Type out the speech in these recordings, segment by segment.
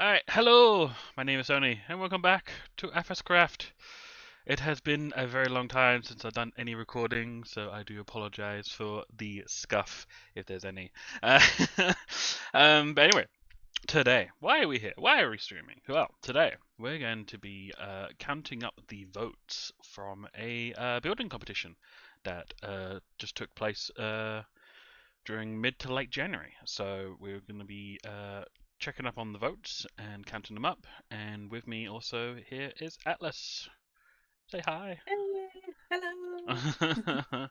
Alright, hello! My name is Oni, and welcome back to AthosCraft. It has been a very long time since I've done any recording, so I do apologize for the scuff, if there's any. Uh, but anyway, today, why are we here? Why are we streaming? Well, today, we're going to be counting up the votes from a building competition that just took place during mid to late January. So we're going to be checking up on the votes and counting them up. And with me also here is Atlas. Say hi. Hey, hello.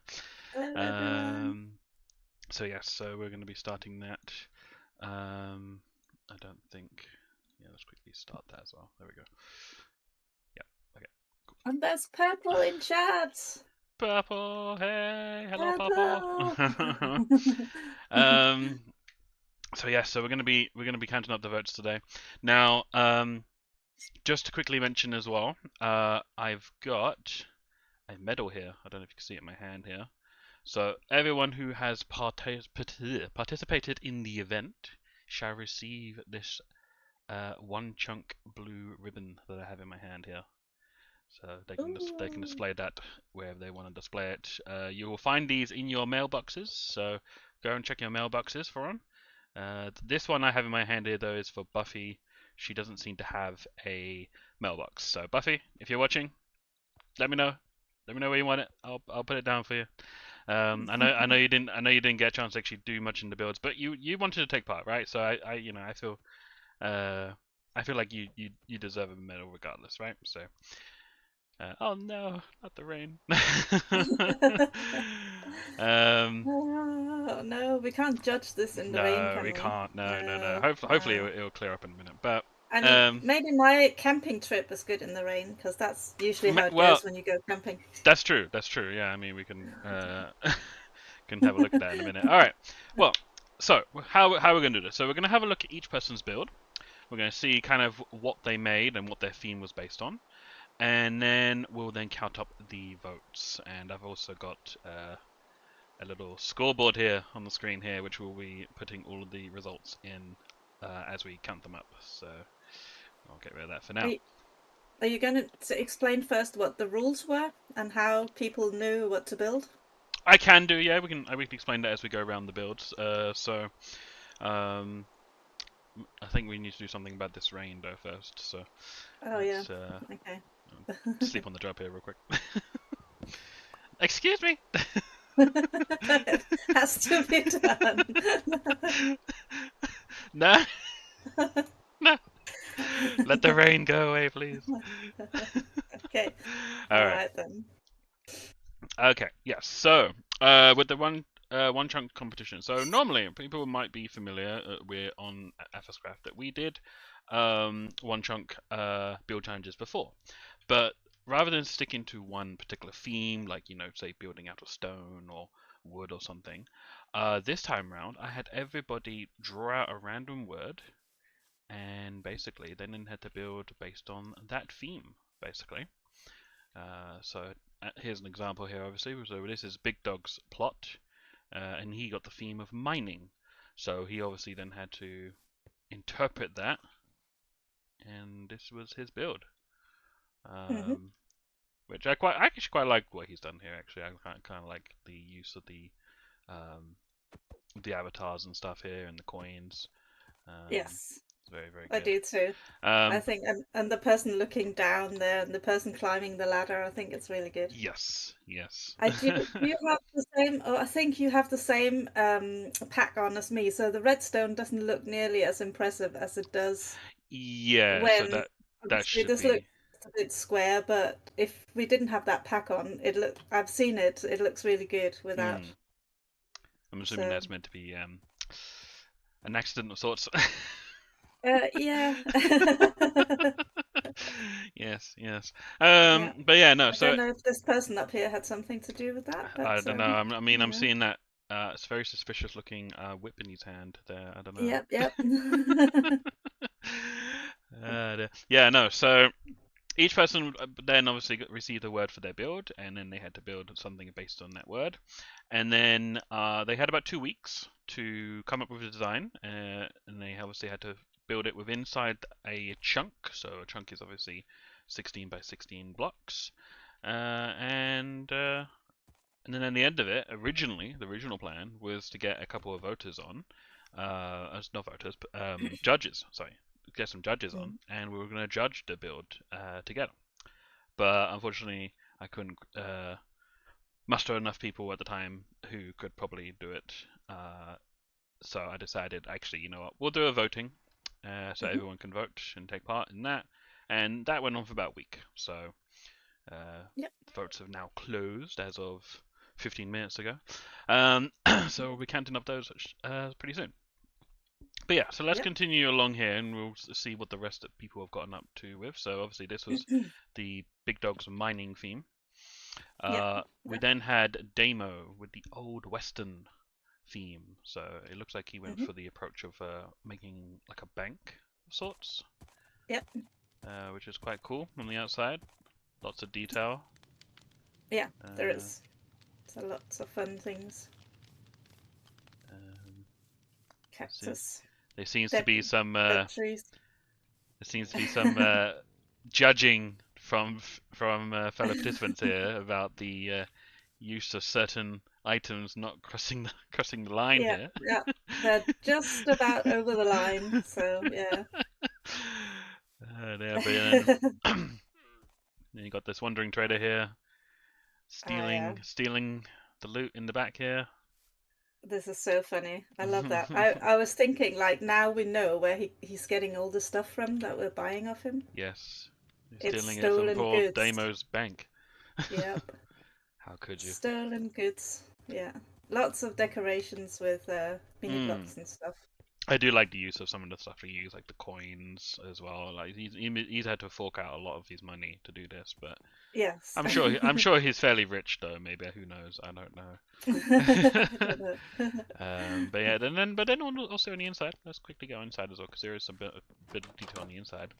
Hello, everyone. um, so yes, so we're going to be starting that. I don't think. Yeah, let's quickly start that as well. There we go. Yeah. Okay. Cool. And there's purple in chat. Purple. Hey. Hello, Purple. Purple. um. So yeah, so we're gonna be counting up the votes today. Now, just to quickly mention as well, I've got a medal here. I don't know if you can see it in my hand here. So everyone who has participated in the event shall receive this one chunk blue ribbon that I have in my hand here. So they can Ooh. display that wherever they want to display it. You will find these in your mailboxes. So go and check your mailboxes for them. This one I have in my hand here though is for Buffy. She doesn't seem to have a mailbox. So Buffy, if you're watching, let me know. Let me know where you want it. I'll put it down for you. I know you didn't get a chance to actually do much in the builds, but you wanted to take part, right? So uh I feel like you deserve a medal regardless, right? So oh no, not the rain. um Oh, no, we can't judge this in the rain, No, can we we? can't. No, no, no. No, Hopefully no. it'll clear up in a minute. But I mean, um, maybe my camping trip is good in the rain, because that's usually how it well, goes when you go camping. that's true. That's true. Yeah, I mean we can can have a look at that in a minute. All right. Well, so how we're gonna do this? So we're gonna have a look at each person's build. We're gonna see kind of what they made and what their theme was based on, and then we'll then count up the votes. And I've also got a little scoreboard here on the screen here, which we'll be putting all of the results in as we count them up. So I'll get rid of that for Are now. you, are you going to explain first what the rules were and how people knew what to build? I can do, yeah. We can explain that as we go around the builds. Um, I think we need to do something about this rain though first. So Oh, yeah. let's Okay. sleep on the job here real quick. Excuse me. It has to be done. No, no. Let the rain go away, please. Okay. All All right. right then. Okay. Yes. So, with the one chunk competition. So normally people might be familiar. We're on AthosCraft that we did one chunk build challenges before, but rather than sticking to one particular theme, like say building out of stone or wood or something, this time around I had everybody draw out a random word, and basically they then had to build based on that theme, basically. So here's an example here, obviously. So this is Big Dog's plot, and he got the theme of mining. So he obviously then had to interpret that, and this was his build. Hmm. Um, which I actually quite like what he's done here. Actually, I kind of like the use of um, the avatars and stuff here and the coins. Yes, It's very very I good. do too. I Um, think, and the person looking down there and the person climbing the ladder, I think it's really good. yes, yes. I do. Do you have the same? Oh, I think you have the same pack on as me. So the redstone doesn't look nearly as impressive as it does Yeah, so when that obviously should this looks be. a bit square, but if we didn't have that pack on, it look. I've seen it. It looks really good without. Hmm. I'm assuming So that's meant to be an accident of sorts. yeah. Yes, yes. Yeah. But yeah, no. I So don't know if this person up here had something to do with that, I but don't know. I mean, I'm yeah. seeing that it's very suspicious looking whip in his hand there. I don't know. Yep, yep. Yeah, no. So each person then obviously received a word for their build, and then they had to build something based on that word. And then they had about 2 weeks to come up with a design, and they obviously had to build it with inside a chunk. So a chunk is obviously 16 by 16 blocks, and then at the end of it, originally the original plan was to get a couple of voters on, not voters, but judges. Sorry, get some judges on, and we were going to judge the build together. But unfortunately, I couldn't muster enough people at the time who could probably do it. So I decided, actually, you know what, we'll do a voting, so everyone can vote and take part in that. And that went on for about a week. So votes have now closed as of 15 minutes ago. So we'll be counting up those pretty soon. But yeah, so let's continue along here, and we'll see what the rest of people have gotten up to with. So obviously this was the Big Dogs mining theme. We then had Damo with the Old Western theme. So it looks like he went for the approach of making like a bank of sorts. Yep. Which is quite cool on the outside. Lots of detail. Yeah, there is. So lots of fun things. Cactus. There seems to be some. Trees. There seems to be some judging from fellow participants here about the use of certain items not crossing the line here. Yeah, they're just about over the line. So yeah. Then you got this wandering trader here, stealing the loot in the back here. This is so funny. I love that. I was thinking, like, now we know where he's getting all the stuff from that we're buying off him. Yes. It's stealing stolen it from poor goods. Damo's bank. Yep. How could you? Stolen goods. Yeah. Lots of decorations with mini blocks and stuff. I do like the use of some of the stuff he used, like the coins as well. Like he's had to fork out a lot of his money to do this, but yes, I'm sure he's fairly rich though. Maybe, who knows? I don't know. But yeah, but then also on the inside, let's quickly go inside as well, because there is a bit of detail on the inside.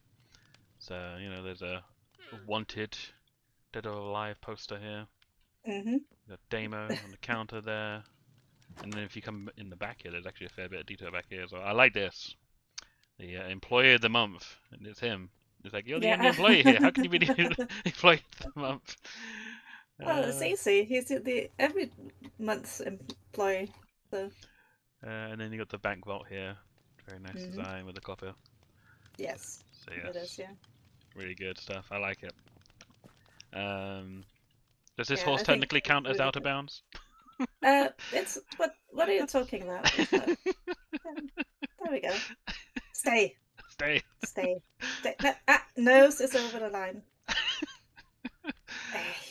So there's a wanted Dead or Alive poster here. Got Damo on the counter there. And then if you come in the back here, there's actually a fair bit of detail back here as well. I like this. The employee of the month, and it's him. It's like, you're the only employee here. How can you be the employee of the month? Well, it's easy. He's the every month's employee. So. And then you got the bank vault here. Very nice design with the copper. Yes. So yes, it is, yeah. Really good stuff. I like it. Does this horse technically count as out of bounds? It's what are you talking about? There we go. Stay. Nose is over the line.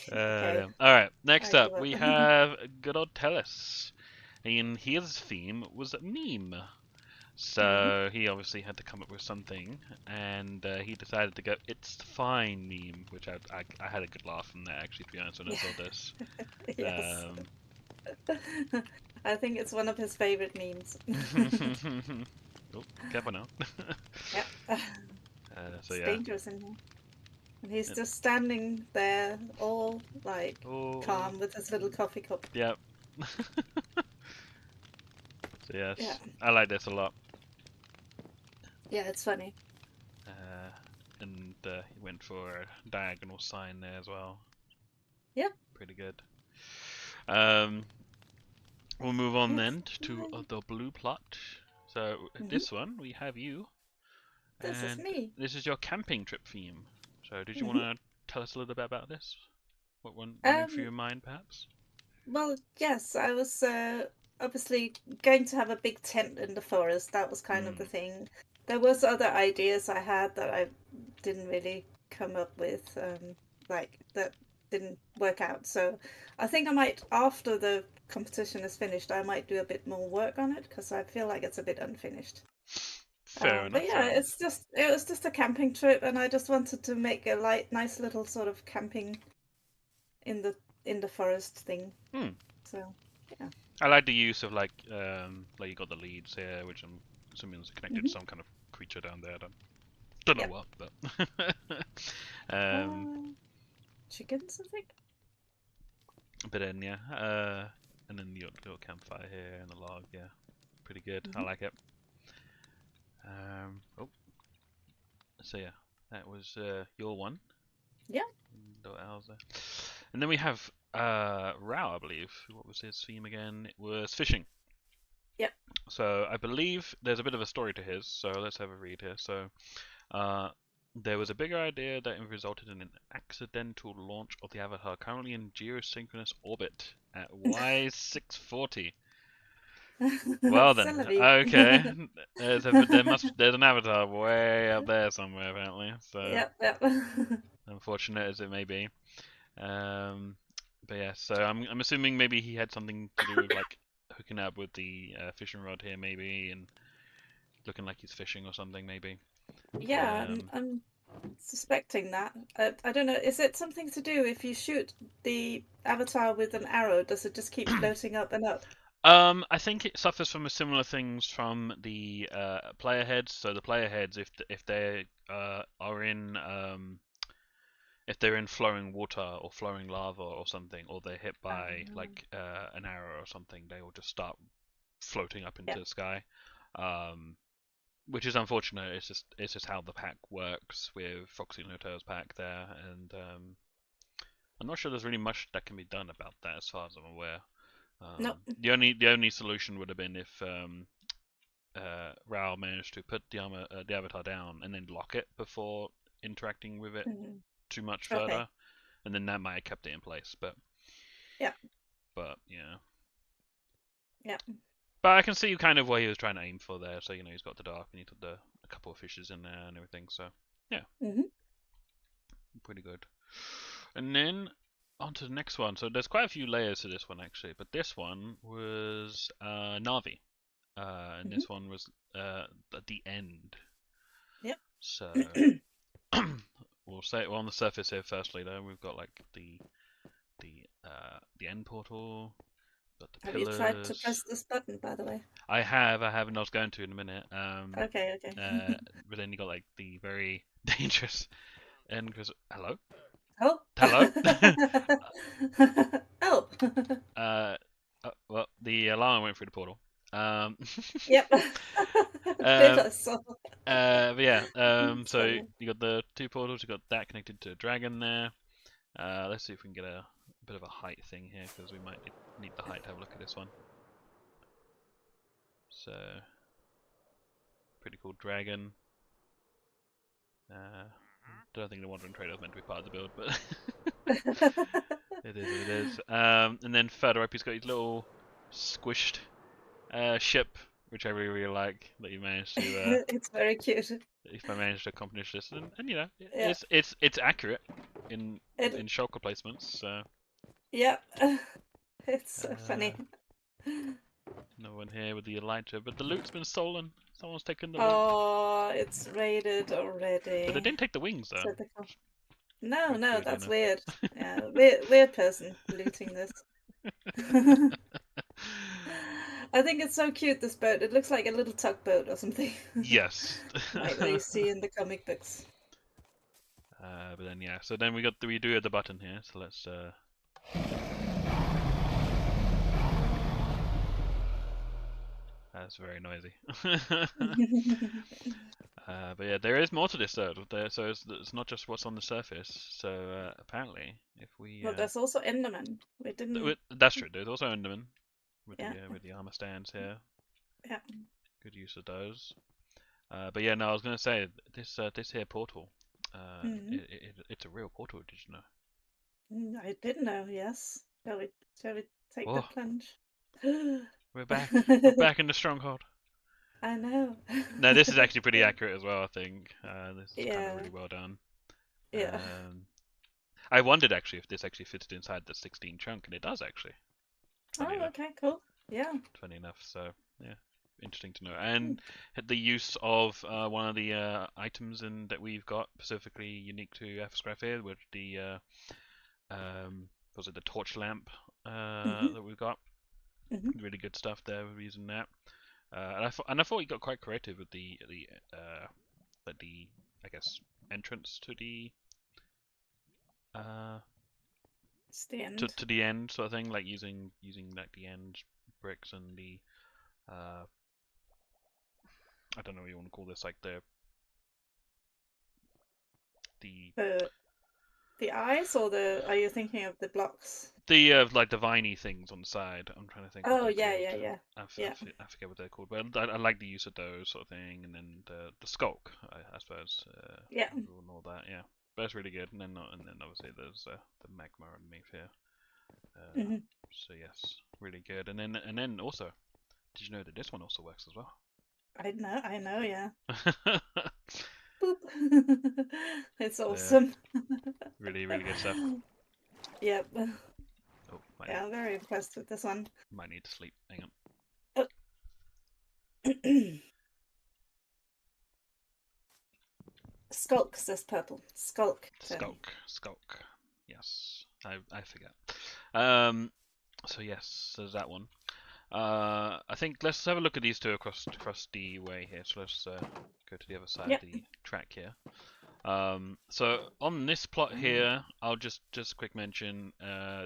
Okay. All right. Next up, we have good old Tellus, and his theme was meme. So he obviously had to come up with something, and he decided to go "It's fine" meme, which I had a good laugh from that, actually, to be honest, when I saw this. Yes. I think it's one of his favorite memes. Oh, careful now. Yeah. So it's dangerous in here. And he's just standing there, all like calm with his little coffee cup. Yep. So yes, I like this a lot. Yeah, it's funny. And he went for a diagonal sign there as well. Yeah. Pretty good. We'll move on then to the blue plot. So this one, we have you. This is me. This is your camping trip theme. So did you want to tell us a little bit about this? What went through your mind, perhaps? Well, yes, I was obviously going to have a big tent in the forest. That was kind of the thing. There was other ideas I had that I didn't really come up with, like that didn't work out. So I think I might, after the competition is finished, I might do a bit more work on it, because I feel like it's a bit unfinished. Fair enough. But yeah, it was just a camping trip, and I just wanted to make a nice little sort of camping in the forest thing. So yeah. I like the use of like you got the leads here, which I'm assuming is connected to some kind of creature down there. Don't know what, but chickens, I think. But then and then the little campfire here and the log, pretty good. I like it. Oh, so yeah, that was your one. Yeah. And then we have Rao, I believe. What was his theme again? It was fishing. Yep. So I believe there's a bit of a story to his. So let's have a read here. So uh, there was a bigger idea that resulted in an accidental launch of the Avatar, currently in geosynchronous orbit at Y640. Well then, Celebi. okay. There's an Avatar way up there somewhere apparently. So Yep, yep. unfortunate as it may be. Um, but yeah, so I'm assuming maybe he had something to do with like hooking up with the fishing rod here, maybe, and looking like he's fishing or something, maybe. Yeah, Um, I'm suspecting that. I don't know. Is it something to do if you shoot the avatar with an arrow, does it just keep floating up and up? I think it suffers from a similar things from the player heads. So the player heads, if they are in if they're in flowing water or flowing lava or something, or they're hit by like an arrow or something, they will just start floating up Yeah. into the sky. Um, which is unfortunate. It's just how the pack works with Foxy Notail's pack there, and I'm not sure there's really much that can be done about that as far as I'm aware. Nope. The only solution would have been if Rao managed to put the avatar down and then lock it before interacting with it Mhm. too much Okay. further, and then that might have kept it in place. Yeah. But yeah. Yeah. But I can see kind of what he was trying to aim for there. So he's got the dark and he's got a couple of fishes in there and everything. So yeah, Hmm. pretty good. And then on to the next one. So there's quite a few layers to this one actually, but this one was Navi, and Hmm. this one was at the end. Yep. So we'll say on the surface here. Firstly, though, we've got like the end portal, got the Have you tried to pillars. press this button, by the way? I have, and I was going to in a minute. Okay, okay. But then you got like the very dangerous end because hello, Oh. hello. Oh. Well, the alarm went through the portal. Um, Yep. Did um, I saw? but yeah. It's So funny. you got the two portals. You got that connected to a dragon there. Let's see if we can get a bit of a height thing here because we might need the height to have a look at this one. So pretty cool dragon. Don't think the Wandering Trader was meant to be part of the build, but it is what it is. And then further up, he's got his little squished ship, which I really, really like that you managed to It's very cute. if I managed to accomplish this, and Yeah. it's accurate in It. shulker placements. So Yeah. It's so uh, funny. no one here with the Elijah, but the loot's been stolen. Someone's taken the loot, Oh, it's raided but they already. didn't take the wings though. Said the No, no, Weirdly that's enough. weird. Yeah, weird person looting this. I think it's so cute, this boat. It looks like a little tugboat or something. Yes. Like what you see in the comic books. But then yeah, so then we do have the button here. So let's that's very noisy. But yeah, there is more to this though. So it's not just what's on the surface. So apparently, if we Well, there's also Enderman. We didn't. that's true. There's also Enderman Yeah, with the armor stands here. yeah. Good use of those. But yeah, no, I was gonna say this here portal. Hmm. It's a real portal. Did you know? I did know, yes. Shall we take the Whoa, plunge? we're back. We're back in the stronghold. I know. No, this is actually pretty accurate as well. I think this is kind of Yeah, really well done. yeah. I wondered actually if this actually fitted inside the 16 chunk, and it does actually. Funny Oh, enough. okay, cool. Yeah. Funny enough. So yeah, interesting to know. And the use of one of the items that we've got specifically unique to AthosCraft here, with the was it the torch lamp Hmm. that we've got? Hmm. Really good stuff there. We're using that. And I thought he got quite creative with the I guess entrance to the uh It's the end. to the end sort of thing, like using like the end bricks and the uh I don't know what you want to call this, like the The eyes, or the? Are you thinking of the blocks? like the viney things on the side. I'm trying to think what Oh they're yeah, called. yeah, yeah, yeah. I forget what they're called, but I like the use of those sort of thing, and then the skulk, I suppose, Yeah. and all that. Yeah, but that's really good. And then obviously there's the magma underneath here. Hmm. So yes, really good. And then also, did you know that this one also works as well? I know, yeah. Boop. It's Yeah, awesome. really good stuff. Yep. Oh, Yeah, I'm very impressed with this one. might need to sleep. Hang on. Oh. Skulk says purple. Skulk, Tony. Skulk. Yes, I forget. Um, so yes, there's that one. I think let's have a look at these two across the way here. So let's go to the other side of Yep. the track here. So on this plot here, I'll just quick mention.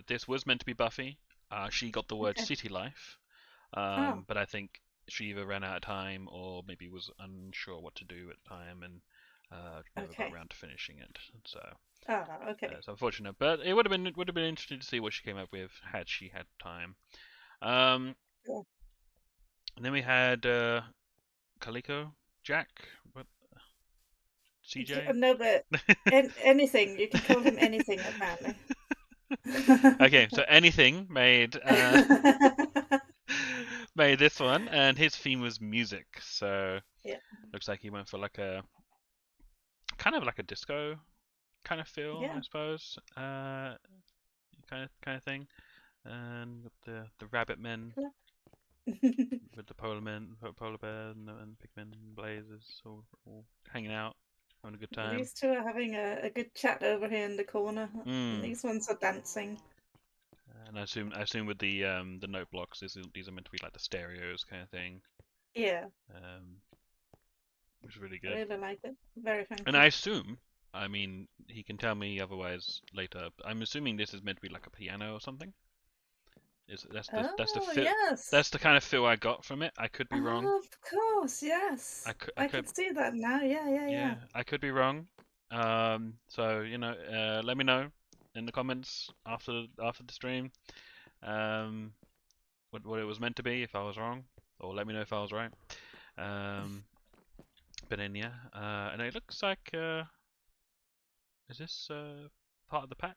This was meant to be Buffy. She got the word Okay. city life, Oh. but I think she either ran out of time or maybe was unsure what to do at the time and never got Okay. around to finishing it. So Ah, okay. it's unfortunate, but it would have been interesting to see what she came up with had she had time. Um, Cool. and then we had Kaliko, Jack, what, CJ. No, but anything. You can call him anything, apparently. Okay, so anything made made this one, and his theme was music. So Yeah. looks like he went for like a kind of like a disco kind of feel, I Yeah. suppose. Kind of thing. And with the rabbit men with the polar bear, and pigmen, and blazes, all hanging out, having a good time. These two are having a good chat over here in the corner, and Mm. these ones are dancing. And I assume with the note blocks, these are meant to be like the stereos kind of thing, Yeah, um, which is really I good. really like it. Very And funky. I assume, I mean, he can tell me otherwise later. But I'm assuming this is meant to be like a piano or something. Is that's the Oh, feel yes. that's the kind of feel I got from it. I could be wrong. Oh, of course, yes. I I could can see that now. Yeah, yeah, Yeah, yeah. I could be wrong. So let me know in the comments after the stream, um, what it was meant to be if I was wrong, or let me know if I was right. Um, but then yeah, and it looks like is this part of the pack?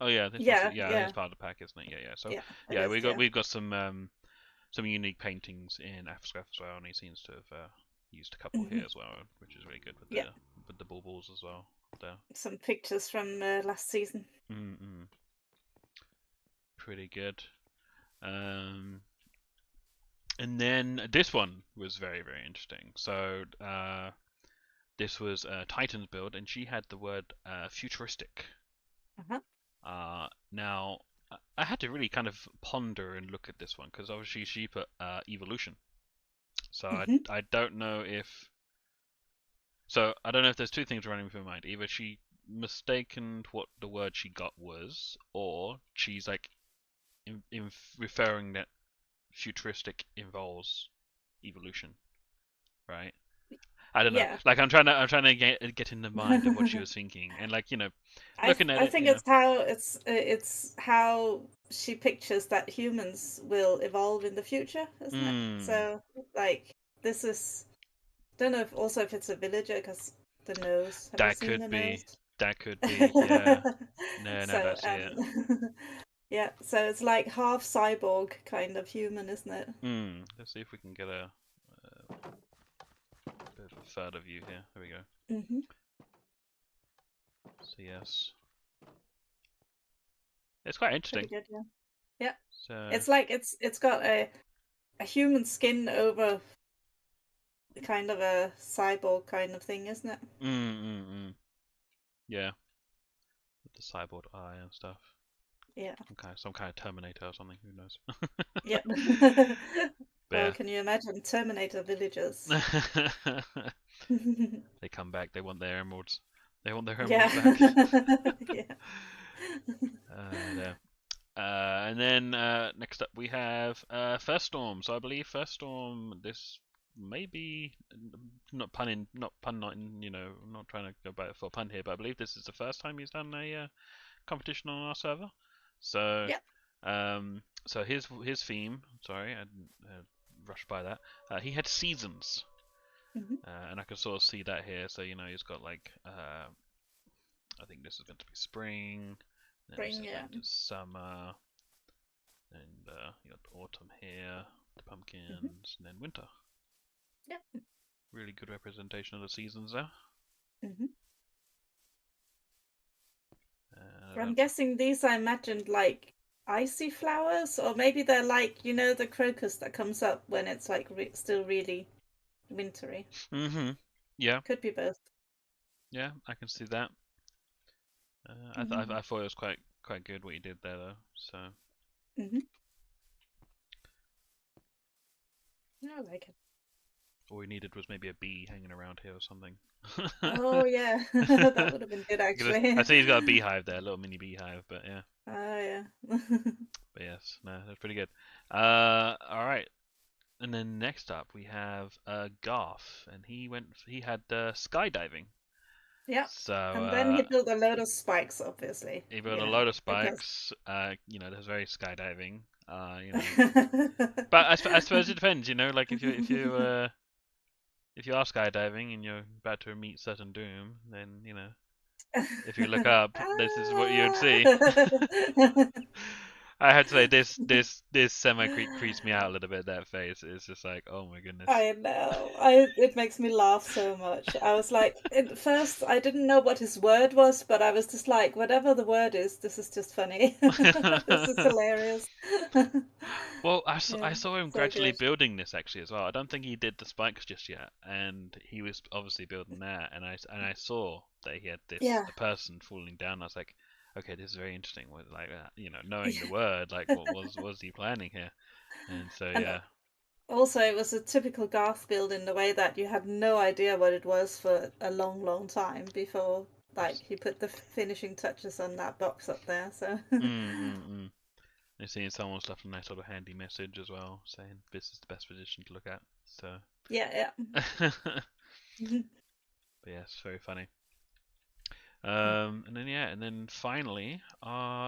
Oh yeah, this must be, Yeah, yeah, it is yeah, part of the pack, isn't it? Yeah, yeah. So yeah, it yeah, is, yeah. we've got some unique paintings in AthosCraft as well, and he seems to have used a couple Hmm. here as well, which is really good Yeah, with the baubles as well. There. some pictures from last season. Mm-mm. Pretty good. Um, and then this one was very, very interesting. So this was Titan's build, and she had the word futuristic. Uh-huh. Now, I had to really kind of ponder and look at this one because obviously she put evolution. So Hmm. I don't know if I don't know if there's two things running through my mind. Either she mistaken what the word she got was, or she's like in referring that futuristic involves evolution, right? I don't know. Yeah. Like I'm trying to get in the mind of what she was thinking, and like looking at I it, think it's how she pictures that humans will evolve in the future, isn't it? mm, So like this is don't know if also if it's a villager because the nose. Have you that seen could the be, nose? that could be, yeah. No, no, So that's it. yeah, so it's like half cyborg kind of human, isn't it? Let's see if we can get a bit of a further view here. There we go. Hmm. So yes, it's quite Pretty interesting. good, yeah. Yeah. So It's like it's got a human skin over kind of a cyborg kind of thing, isn't it? yeah, with the cyborg eye and stuff. Yeah. Some kind of Terminator or something. Who knows? Yep. Well, But can you imagine Terminator villagers? yeah, they come back. They want their emeralds. They want their Yeah. emeralds back. Yeah. There. And then next up we have First Storm. So I believe First Storm. This maybe not punning, not pun, not in, I'm not trying to go back for a pun here, but I believe this is the first time he's done a competition on our server. So, Yep. so his theme. Sorry, I rushed by that. He had seasons, Hmm. and I can sort of see that here. So he's got like I think this is going to be spring, then this Spring, is yeah. going to summer, and you got autumn here, the Hmm. pumpkins, and then winter. Yep. Really good representation of the seasons there. Hmm. Uh, I'm guessing these I imagined like icy flowers, or maybe they're like, the crocus that comes up when it's like still really wintry. mm-hmm. Yeah, Could be both. yeah, I can see that. I thought it was quite good what you did there though. So Mm-hmm. I like it. all we needed was maybe a bee hanging around here or something. Oh yeah, that would have been good I actually. see he's got a beehive there, a little mini beehive, but yeah. Oh yeah. But yes, no, that's pretty good. All right. And then next up we have Garth, and he had skydiving. Yep. So And then he built a load of spikes, obviously, he built a load of because spikes. There's very skydiving. But I suppose it depends. Like if you are skydiving and you're about to meet certain doom, then if you look up, this is what you'd see. I had to say this semi creeps me out a little bit. That face, it's just like, oh my goodness. I know. It makes me laugh so much. I was like, at first I didn't know what his word was, but I was just like, whatever the word is, this is just funny. This is hilarious. Well, Yeah, I saw him so gradually good. building this actually as well. I don't think he did the spikes just yet, and he was obviously building that. And I saw that he had this Yeah. a person falling down. I was like, okay, this is very interesting. With like that, knowing the word, like what was he planning here? And so And yeah, also, it was a typical Garth build in the way that you had no idea what it was for a long, long time before, like, just he put the finishing touches on that box up there. So, mm. And seeing someone's left a nice sort of handy message as well, saying this is the best position to look at. So, yeah, yeah. but yes, very funny. And then finally,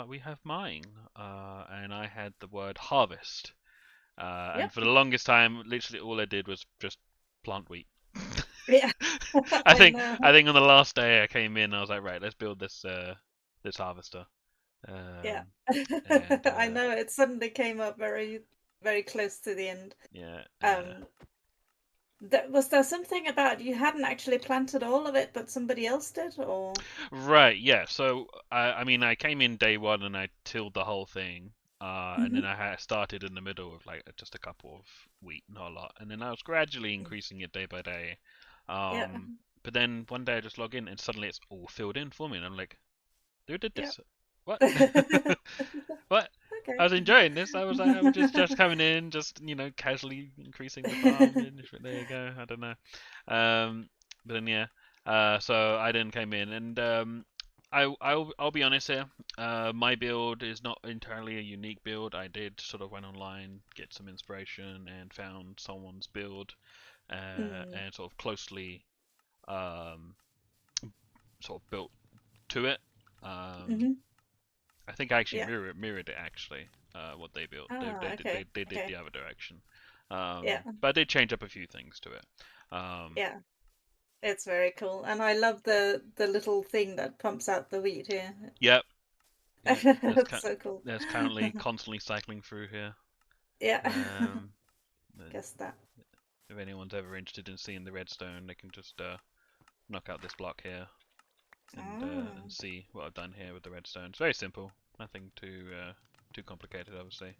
we have mine, and I had the word harvest, and Yep. for the longest time, literally all I did was just plant wheat. Yeah. I I think know. I think on the last day I came in, I was like, right, let's build this harvester, Yeah. and I know it suddenly came up very, very close to the end. yeah, Um, was there something about you hadn't actually planted all of it, but somebody else did, or? right, yeah. So I mean, I came in day one and I tilled the whole thing, and then Hmm. I started in the middle with like just a couple of wheat, not a lot, and then I was gradually increasing it day by day. Yeah. But then one day I just log in and suddenly it's all filled in for me, and I'm like, who did Yeah. this? What? What? I Okay. was enjoying this. I was just coming in, just casually increasing the farm. And there you go. I don't know. But then yeah. So I then came in, and I'll be honest here. My build is not entirely a unique build. I did sort of went online, get some inspiration, and found someone's build, Mm. and sort of closely um sort of built to it. Um, Hmm. I think I actually Yeah. mirrored it actually. What they built, they Ah, they did okay. they did Okay. the other direction. Yeah. But I did change up a few things to it. Um, Yeah. It's very cool. And I love the little thing that pumps out the wheat here. yep, yeah. It's so cool. There's currently constantly cycling through here. Yeah. Um, uh, Guess that. if anyone's ever interested in seeing the redstone, they can just knock out this block here and Ah. see what I've done here with the redstone. It's very simple, nothing too complicated, obviously.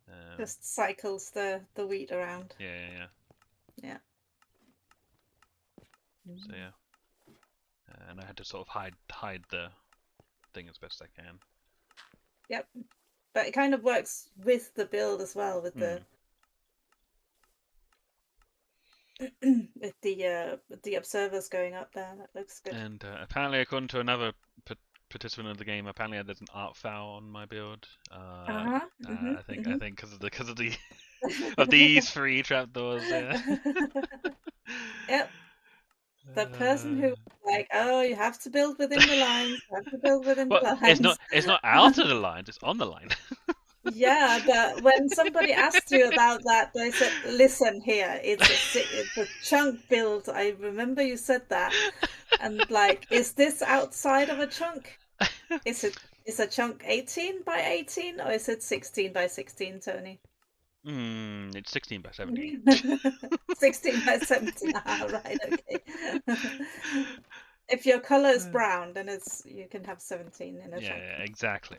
Um, Just cycles the wheat around. yeah, yeah, yeah. Yeah. So Mm. yeah, and I had to sort of hide the thing as best I can. Yep. But it kind of works with the build as well, with Hmm. the with the observers going up there. That looks good. And apparently, according to another participant of the game, apparently there's an art foul on my build. Uh-huh. I think because of the of these 3 trapdoors. Yeah. Yep. The person who was like, oh, you have to build within the lines, you have to build within the Well, it's lines. not. It's not out of the lines. It's on the line. Yeah, but when somebody asked you about that, they said, listen here, it's a chunk build. I remember you said that. And like, is this outside of a chunk? Is a chunk 18 by 18 or is it 16 by 16, Tony? It's 16 by 17. 16 by 17. Ah, right, okay. If your color is brown, then you can have 17 in a Yeah, chunk. exactly.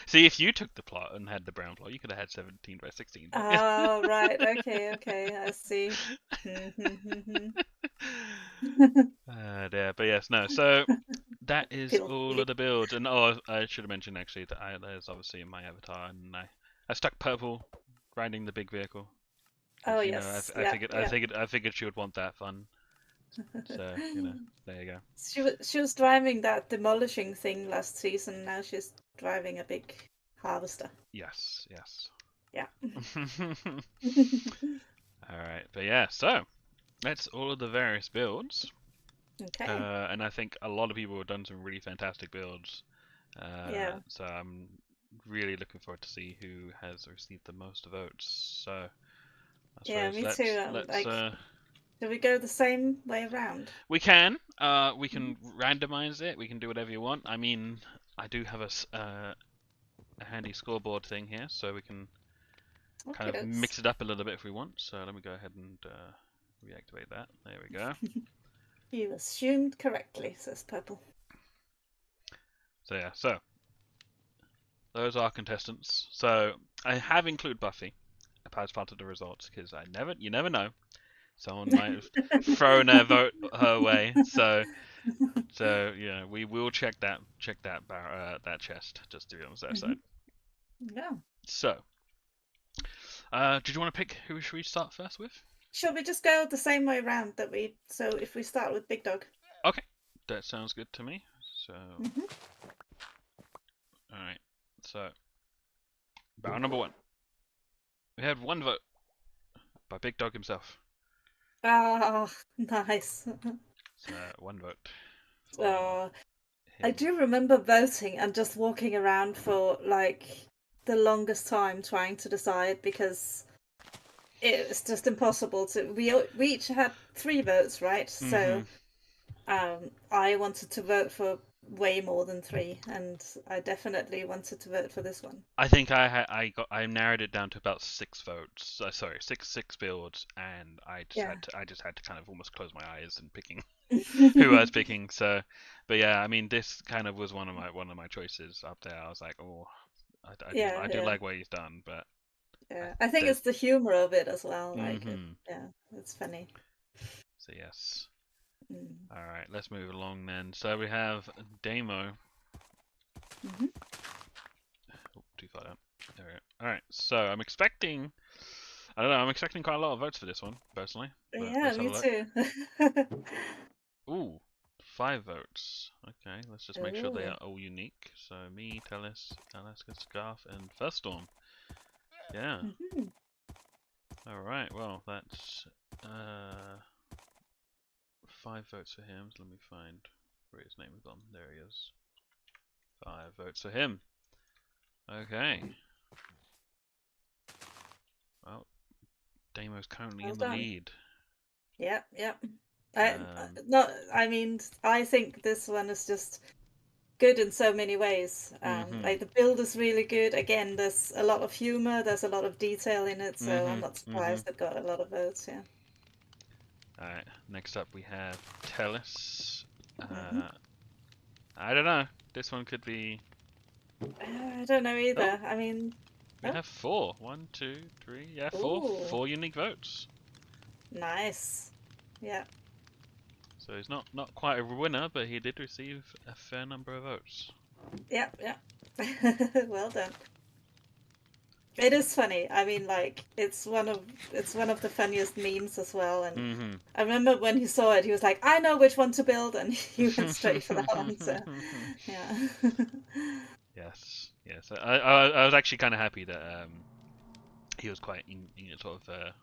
See, if you took the plot and had the brown plot, you could have had 17 by 16. But yeah. Oh, right, okay, I see. Yeah, but yes, no. So that is Feel all of the builds, and I should have mentioned actually that there's obviously my avatar, and I stuck purple riding the big vehicle. Oh, You know, yes, I yeah, figured yeah. I figured she would want that fun. So there you go. She was driving that demolishing thing last season. Now she's driving a big harvester. Yes. Yeah. All right, but yeah, so that's all of the various builds. Okay. And I think a lot of people have done some really fantastic builds. Yeah. So I'm really looking forward to see who has received the most votes. So I Yeah, suppose me too. let's Do we go the same way around? we can randomize it. We can do whatever you want. I mean, I do have a handy scoreboard thing here, so we can kind Okay, of mix it up a little bit if we want. So let me go ahead and reactivate that. There we go. You assumed correctly, says Purple. So yeah, so those are contestants. So I have included Buffy as part of the results because you never know. Someone might have thrown their vote her way. So yeah, we will check that that chest just to be on the safe side. Yeah. So, did you want to pick who should we start first with? Shall we just go the same way around so if we start with Big Dog? Okay, that sounds good to me. So, all right. So, barrel number 1. We have 1 vote by Big Dog himself. Oh, nice. So 1 vote. Oh, I do remember voting and just walking around for like the longest time trying to decide because it was just impossible to. We each had 3 votes, right? So I wanted to vote for way more than 3, and I definitely wanted to vote for this one. I think I narrowed it down to about 6 votes. Sorry, six builds, and I just had to kind of almost close my eyes and picking who I was picking. So, but yeah, I mean, this kind of was one of my choices up there. I was like, oh, I do like what he's done, but yeah, I think it's the humor of it as well. Like, yeah, it's funny. So yes. All right, let's move along then. So we have Damo. Oh, too far down. There we go. All right, so I'm expecting quite a lot of votes for this one, personally. Yeah, me too. Ooh, 5 votes. Okay, let's just make sure they are all unique. So me, Talis, Alaska Scarf, and First Storm. Yeah. All right. Well, that's 5 votes for him. So let me find where his name is on. There he is. 5 votes for him. Okay. Well, Damo's currently in the lead. Yep. I mean, I think this one is just good in so many ways. Like the build is really good. Again, there's a lot of humor. There's a lot of detail in it. So I'm not surprised it got a lot of votes. Yeah. All right. Next up, we have Tellis. I don't know. This one could be. I don't know either. I mean, we have 4. 1, 2, 3. Yeah, 4 unique votes. Nice. Yeah. So he's not quite a winner, but he did receive a fair number of votes. Yep. Well done. It is funny. I mean, like it's one of the funniest memes as well. And I remember when he saw it, he was like, "I know which one to build," and he went straight for that one. So, yeah. Yes. I was actually kind of happy that he was quite sort of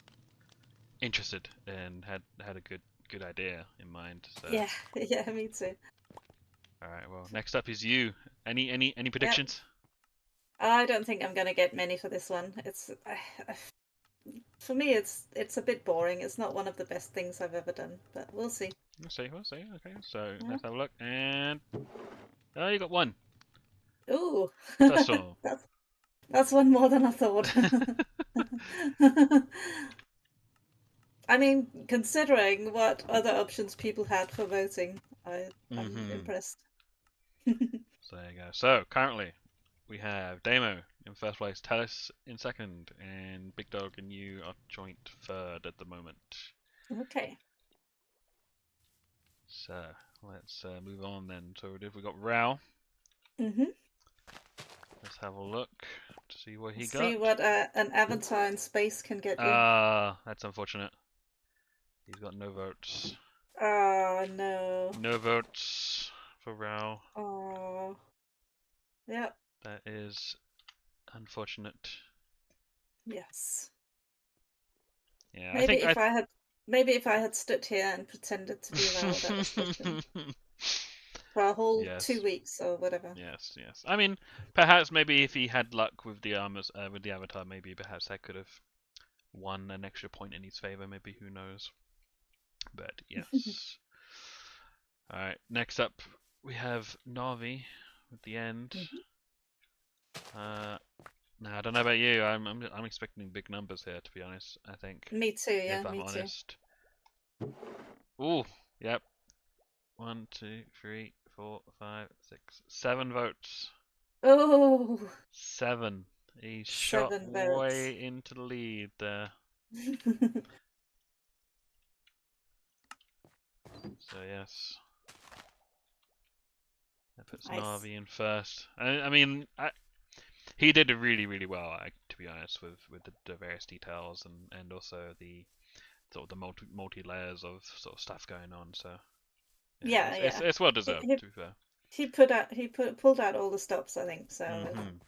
interested and had a good idea in mind. So, Yeah, yeah, me too. all right. Well, next up is you. Any Yep. predictions? I don't think I'm gonna get many for this one. For me, it's a bit boring. It's not one of the best things I've ever done, but we'll see. We'll see. We'll see. Okay. So Yeah. let's have a look. And oh, you got one. Ooh, That's all. that's one more than I thought. I mean, considering what other options people had for voting, I'm Mm-hmm. impressed. So there you go. So currently we have Damo in first place, Talis in second, and Big Dog and you are joint third at the moment. Okay. So let's move on then. So we've got Rao. Mm-hmm. Let's have a look to see what he See got. what an avatar in space can get you. Ah, that's unfortunate. He's got no votes. Oh no. No votes for Rao. Oh. Yep. That is unfortunate. Yes. Yeah, I Maybe think I. if I had maybe if I had stood here and pretended to be Raoul, that was different. For a whole Yes, 2 weeks or whatever. yes, yes. I mean, perhaps maybe if he had luck with the armors, with the avatar, maybe perhaps that could have won an extra point in his favor. Maybe who knows? But yes. All right. Next up, we have Navi at the end. Mhm. Now I don't know about you. I'm expecting big numbers here, to be honest. I think, Me too, yeah, if I'm me too. honest. Ooh, yep. 1, 2, 3, 4, 5, 6, 7 votes. Oh, 7. He shot 7 votes. way into the lead there. So yes, that puts Nice. Navi in first. I mean, he did really well. To be honest, with the various details and also the sort of the multi layers of sort of stuff going on. So yeah, Yeah, yeah. it's well He deserved, he, to be fair. pulled out all the stops, I think. So Hmm.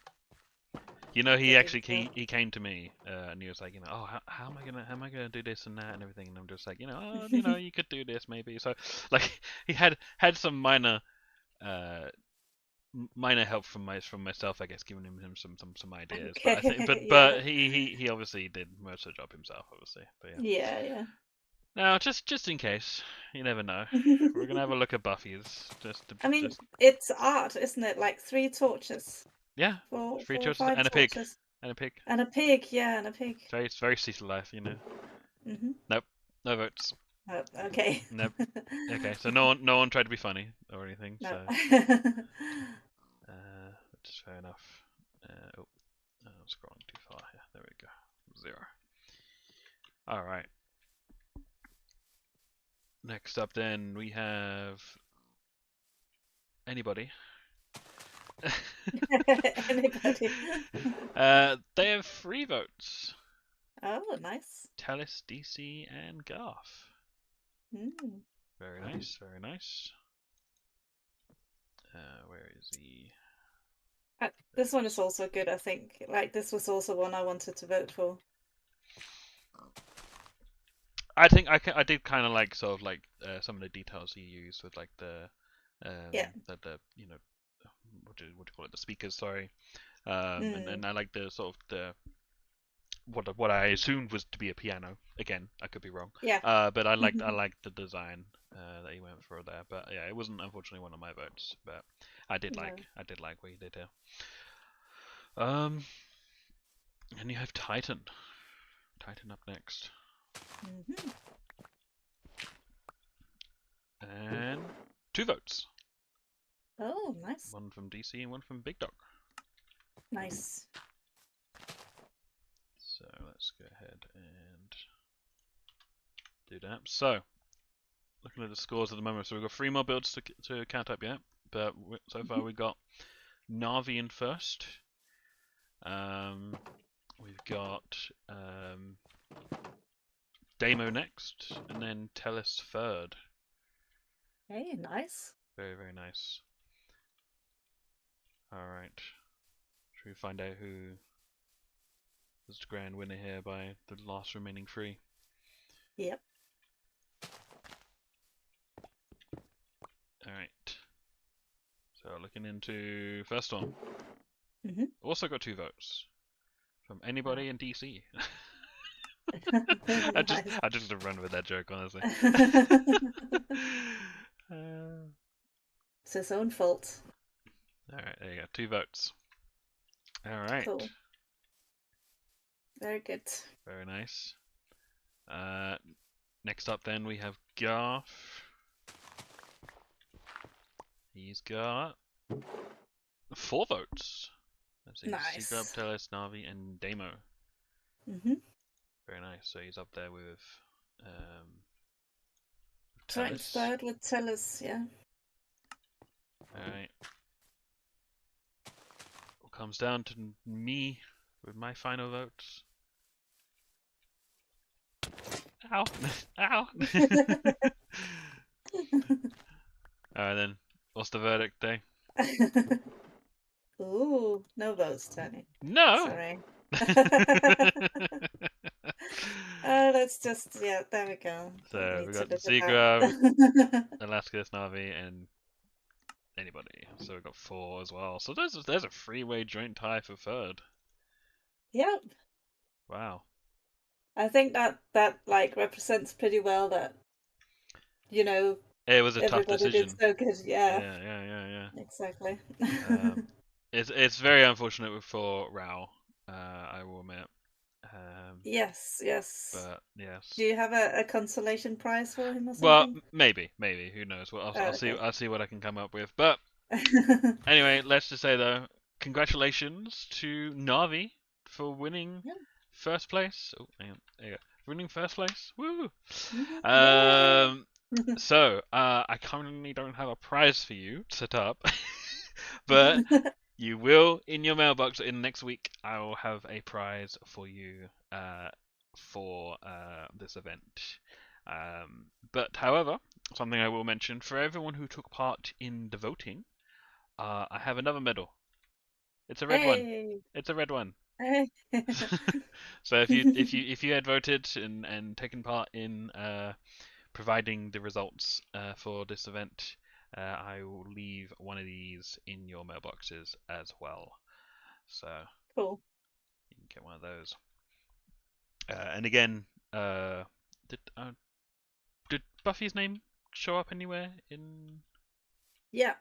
You know, he they did actually well. he came to me and he was like, oh, how am I gonna do this and that and everything, and I'm just like, oh, you could do this maybe. So like he had some uh minor help from myself, I guess, giving him some ideas. But I think Okay, yeah, but he obviously did most of the job himself, obviously. But yeah. yeah, yeah. Now just in case, you never know, we're gonna have a look at Buffy's I mean, just it's art, isn't it? Like 3 torches, yeah, four, three four, choices five and a pig torches, and a pig. and a pig. Yeah, and a pig. It's very Cecil life. Hmm. Nope, no votes. Oh, okay. Nope. Okay, so no one tried to be funny or anything. No. So which is fair enough. I'm scrolling too far here. There we go. 0. All right. Next up, then we have anybody. Anybody? They have 3 votes. Oh, nice. Talis, DC, and Garth. Mm. Very nice, very nice. Where is he? This one is also good, I think. Like, this was also one I wanted to vote for. I think I did kind of like sort of like some of the details he used with like Yeah. the what do you call it, the speakers, sorry, Mm. and I like the sort of the what I assumed was to be a piano. Again, I could be wrong. Yeah. But I liked the design that he went for there. But yeah, it wasn't unfortunately one of my votes. But No. I did like what he did here. Um, and you have Titan. Titan up next, Hmm. and 2 votes. Oh, nice. One from DC and one from Big Dog. Nice. So let's go ahead and do that. So looking at the scores at the moment, so we've got 3 more builds to count up yet. But so far Mhm. we got Navi in first. We've got Damo next, and then Tellus third. Hey, nice. Very nice. All right. Should we find out who was the grand winner here by the last remaining 3. Yep. Alright. So looking into first one. Mhm. Also got 2 votes from anybody in DC. Very I just nice. I just run with that joke, honestly. It's his own fault. Alright, there you go. 2 votes. Alright. Cool. Very good. Very nice. Next up then we have Garth. He's got 4 votes. Let's see. Nice. Seagrub, Teles, Navi, and Damo. Mhm. Very nice. So he's up there with Joint Teles. third with Teles, yeah. Alright. It comes down to me with my final votes. Ow! Ow! Alright then. What's the verdict, Day? Ooh, no votes, Tony. No! Sorry. Let's just, yeah, there we go. So Need we to got look at Seagrub, that. Alaska's Navi, and anybody. So we've got 4 as well. So there's a 3-way joint tie for third. Yep. Wow. I think that like represents pretty well that, you know, It was a tough everybody did decision. so good. Yeah, Yeah. exactly. It's very unfortunate for Rao. I will admit. Yes, yes. But yes. Do you have a consolation prize for him or Well, something? maybe. Who knows? Well, Oh, I'll see. okay. I'll see what I can come up with. But anyway, let's just say though, congratulations to Navi for winning Yeah. first place. Oh, hang on. There you go. Winning first place. Woo! Yay! So, I currently don't have a prize for you set up, but you will in your mailbox in next week. I will have a prize for you for this event. But however, something I will mention for everyone who took part in the voting, I have another medal. It's a red one. Hey! It's a red one. Hey! So if you had voted and taken part in providing the results for this event, I will leave one of these in your mailboxes as well. So Cool. you can get one of those. And again, did did Buffy's name show up anywhere in? Yeah.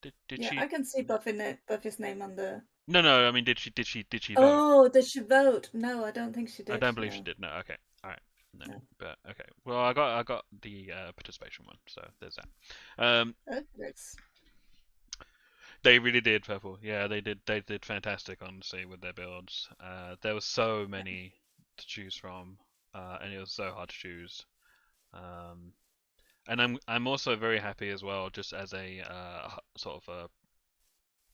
Did Yeah, she? I can see Buffy's name on the. No. I mean, did she vote? Oh, did she vote? No, I don't think she I did. don't believe she No. did. No. Okay. All right. No. No. But okay. Well, I got the participation one, so there's that. Okay, that's. They really did, Purple. Yeah, they did. They did fantastic, honestly, with their builds. There were so many to choose from, and it was so hard to choose. Um, and I'm also very happy as well, just as a sort of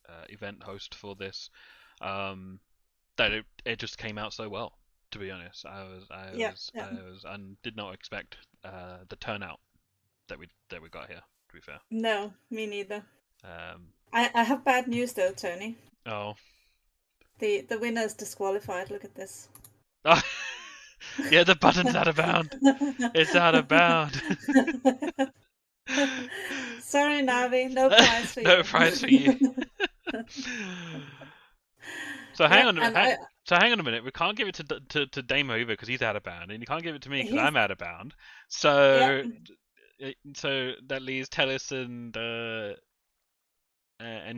a event host for this, that it just came out so well. To be honest, Yeah, yeah. I did not expect the turnout that we got here. To be fair. No, me neither. Um, I have bad news though, Tony. oh. The winner is disqualified. Look at this. Yeah, the button's out of bound. It's out of bound. Sorry, Navi, no prize for No you. prize for you. So Yep, and I hang on a minute. We can't give it to Damo either because he's out of bound, and you can't give it to me because he's I'm out of bound. yep, So that leaves Tellis and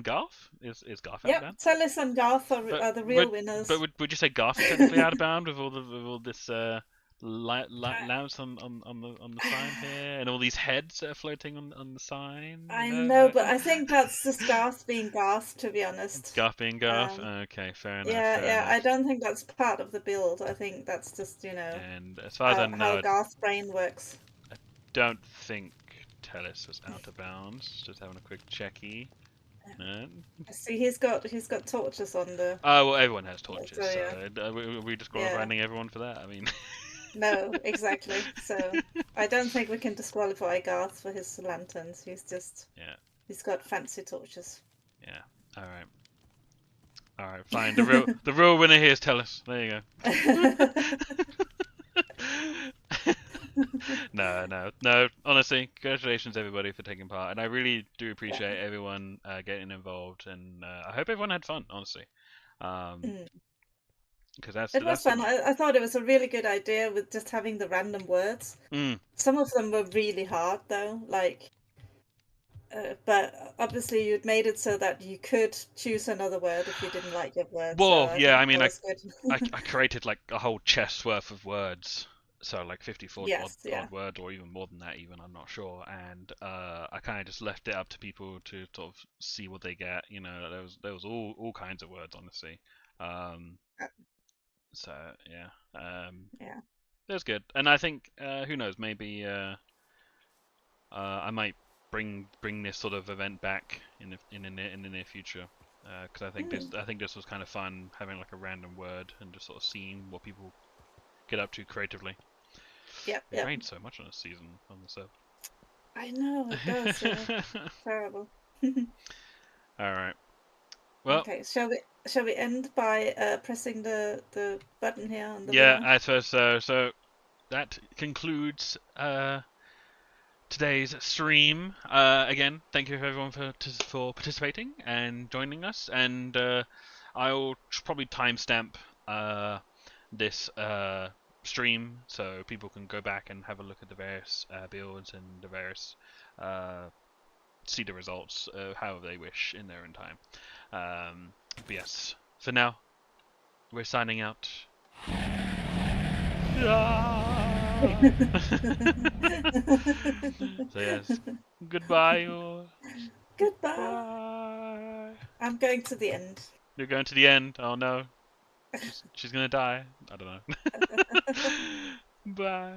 Garth. Is Garth out of yep. bound? Tellis and Garth But are the real winners. would you say Garth is technically out of bound with all this I, lamps on the sign here and all these heads that are floating on the sign? I No, know, no. but I think that's just Garth being Garth, to be honest. Garth being Garth. Um, Okay, fair enough. yeah, Fair yeah. I enough. don't think that's part of the build. I think that's just And as far as I how know, I Garth's brain works. don't think Tellis was out of bounds. Just having a quick checky. No. See, he's got torches on the. Oh well, everyone has torches, So yeah, so we yeah. disqualifying everyone for that. I mean. No, exactly. So I don't think we can disqualify Garth for his lanterns. He's Yeah. got fancy torches. Yeah. All right. All right, fine. The real winner here is Tellus. There you go. No. Honestly, congratulations everybody for taking part, and I really do appreciate everyone getting involved, and I hope everyone had fun. Honestly, Mm. because It was that's the fun. I thought it was a really good idea with just having the random words. mm. Some of them were really hard though, like, but obviously you'd made it so that you could choose another word if you didn't like your word. So Well, I yeah. think I mean, that I was good. I created like a whole chest's worth of words, so like 54 Yes, yeah, odd words, or even more than that. Even I'm not sure. And I kind of just left it up to people to sort of see what they get. You know, there was all kinds of words, honestly. Um, uh, so yeah, yeah. it was good. And I think who knows, maybe I might bring this sort of event back in the near future. Because Mm. I think this was kind of fun having like a random word and just sort of seeing what people get up to creatively. Yep, It yep. rained so much on this season on the I know it does. Yeah, server. terrible. All right. Well, Okay, shall we end by pressing the button here on the yeah. winner? I suppose so. So that concludes today's stream. Again, thank you everyone for participating and joining us. And I'll probably timestamp this stream so people can go back and have a look at the various builds and the various see the results however they wish in their own time. But yes, for now, we're signing out. So yes, goodbye. Goodbye. Goodbye. I'm going to the end. You're going to the end. Oh no, she's gonna die. I don't know. Bye.